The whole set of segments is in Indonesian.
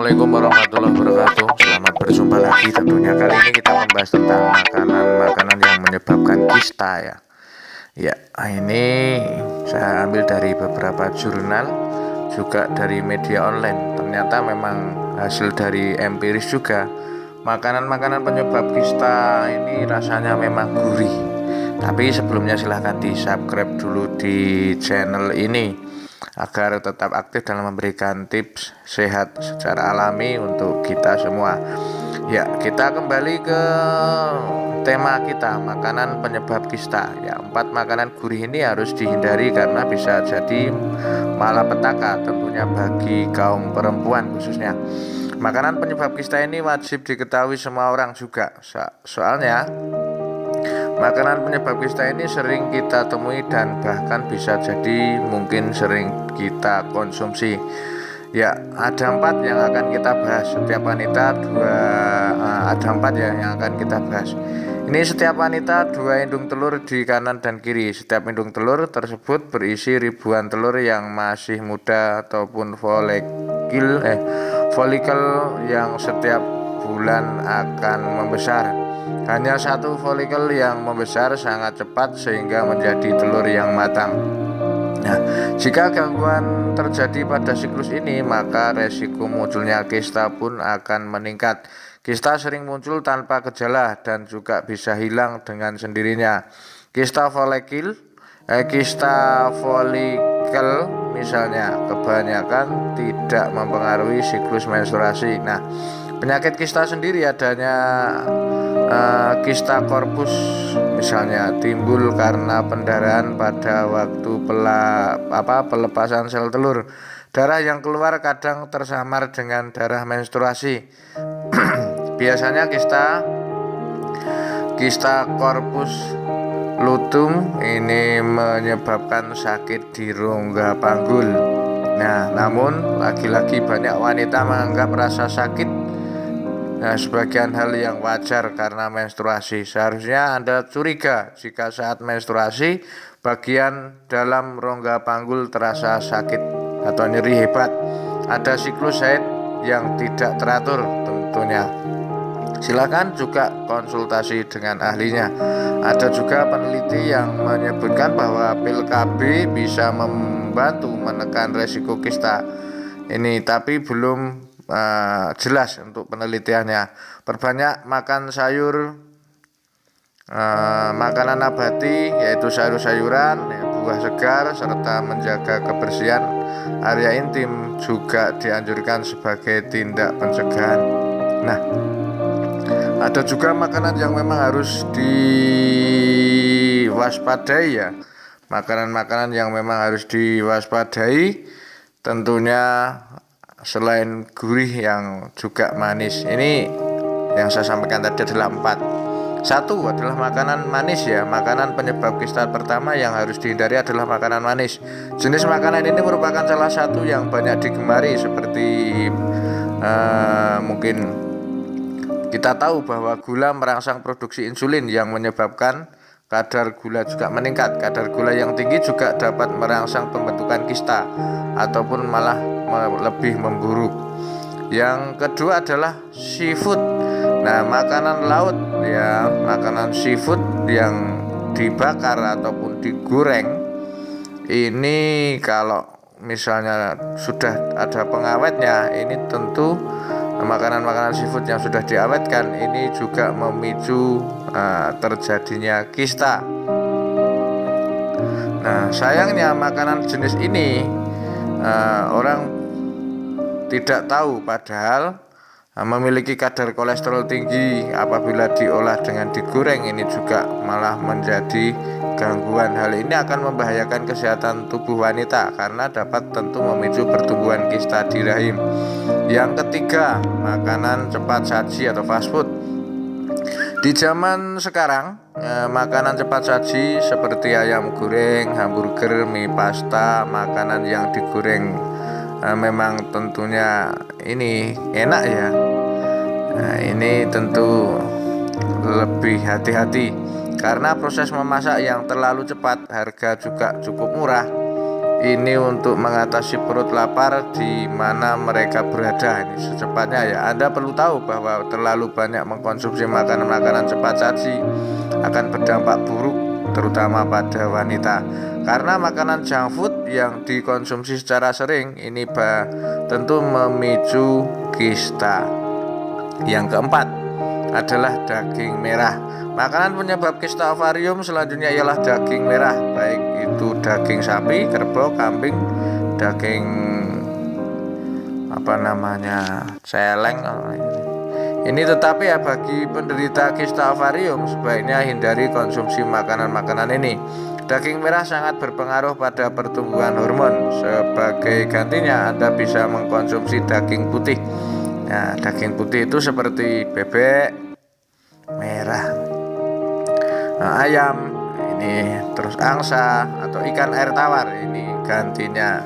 Assalamualaikum warahmatullahi wabarakatuh. Selamat berjumpa lagi. Tentunya kali ini kita membahas tentang makanan-makanan yang menyebabkan kista ya. Ya, ini saya ambil dari beberapa jurnal, juga dari media online. Ternyata memang hasil dari empiris juga. Makanan-makanan penyebab kista ini rasanya memang gurih. Tapi sebelumnya silahkan di subscribe dulu di channel ini agar tetap aktif dalam memberikan tips sehat secara alami untuk kita semua. Ya, kita kembali ke tema kita, makanan penyebab kista. Ya, 4 makanan gurih ini harus dihindari karena bisa jadi malapetaka tentunya bagi kaum perempuan khususnya. Makanan penyebab kista ini wajib diketahui semua orang juga. Soalnya makanan penyebab kista ini sering kita temui dan bahkan bisa jadi mungkin sering kita konsumsi. Ya, ada 4 yang akan kita bahas. Setiap wanita ada 4 ya yang akan kita bahas. Ini setiap wanita 2 indung telur di kanan dan kiri. Setiap indung telur tersebut berisi ribuan telur yang masih muda ataupun folikel yang setiap bulan akan membesar. Hanya satu folikel yang membesar sangat cepat sehingga menjadi telur yang matang. Nah, jika gangguan terjadi pada siklus ini, maka resiko munculnya kista pun akan meningkat. Kista sering muncul tanpa gejala dan juga bisa hilang dengan sendirinya. Kista folikel misalnya kebanyakan tidak mempengaruhi siklus menstruasi. Nah, penyakit kista sendiri adanya kista korpus misalnya timbul karena pendarahan pada waktu pelepasan sel telur. Darah yang keluar kadang tersamar dengan darah menstruasi. Biasanya kista korpus lutum ini menyebabkan sakit di rongga panggul. Nah, namun lagi-lagi banyak wanita menganggap rasa sakit sebagian hal yang wajar karena menstruasi. Seharusnya Anda curiga jika saat menstruasi bagian dalam rongga panggul terasa sakit atau nyeri hebat. Ada siklus haid yang tidak teratur tentunya. Silakan juga konsultasi dengan ahlinya. Ada juga peneliti yang menyebutkan bahwa pil KB bisa membantu menekan resiko kista ini, tapi belum jelas untuk penelitiannya. Perbanyak makan sayur, makanan nabati yaitu sayur-sayuran, buah segar, serta menjaga kebersihan area intim juga dianjurkan sebagai tindak pencegahan. Nah, ada juga makanan yang memang harus diwaspadai ya. Makanan-makanan yang memang harus diwaspadai tentunya selain gurih yang juga manis. Ini yang saya sampaikan tadi adalah 4. Satu adalah makanan manis ya. Makanan penyebab kista pertama yang harus dihindari adalah makanan manis. Jenis makanan ini merupakan salah satu yang banyak digemari seperti mungkin kita tahu bahwa gula merangsang produksi insulin yang menyebabkan kadar gula juga meningkat. Kadar gula yang tinggi juga dapat merangsang pembentukan kista ataupun malah lebih memburuk. Yang kedua adalah seafood. Nah, makanan laut ya, makanan seafood yang dibakar ataupun digoreng ini kalau misalnya sudah ada pengawetnya, ini tentu makanan-makanan seafood yang sudah diawetkan ini juga memicu terjadinya kista. Nah, sayangnya makanan jenis ini orang tidak tahu, padahal memiliki kadar kolesterol tinggi. Apabila diolah dengan digoreng, ini juga malah menjadi gangguan. Hal ini akan membahayakan kesehatan tubuh wanita karena dapat tentu memicu pertumbuhan kista di rahim. Yang ketiga, makanan cepat saji atau fast food. Di zaman sekarang, makanan cepat saji seperti ayam goreng, hamburger, mie, pasta, makanan yang digoreng memang tentunya ini enak ya. Nah, ini tentu lebih hati-hati karena proses memasak yang terlalu cepat, harga juga cukup murah. ini untuk mengatasi perut lapar di mana mereka berada. Ini secepatnya ya. Anda perlu tahu bahwa terlalu banyak mengkonsumsi makanan-makanan cepat saji akan berdampak buruk terutama pada wanita. Karena makanan junk food yang dikonsumsi secara sering ini tentu memicu kista. Yang keempat adalah daging merah. Makanan penyebab kista ovarium selanjutnya ialah daging merah, baik itu daging sapi, kerbau, kambing, daging celeng. Ini tetapi ya bagi penderita kista ovarium sebaiknya hindari konsumsi makanan-makanan ini. Daging merah sangat berpengaruh pada pertumbuhan hormon. Sebagai gantinya Anda bisa mengkonsumsi daging putih. Nah, daging putih itu seperti bebek merah, ayam, ini terus angsa atau ikan air tawar, ini gantinya.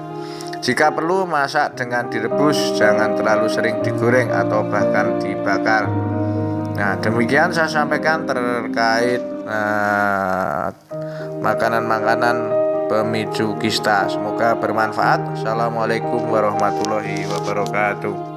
Jika perlu masak dengan direbus, jangan terlalu sering digoreng atau bahkan dibakar. Nah, demikian saya sampaikan terkait makanan-makanan pemicu kista. Semoga bermanfaat. Assalamualaikum warahmatullahi wabarakatuh.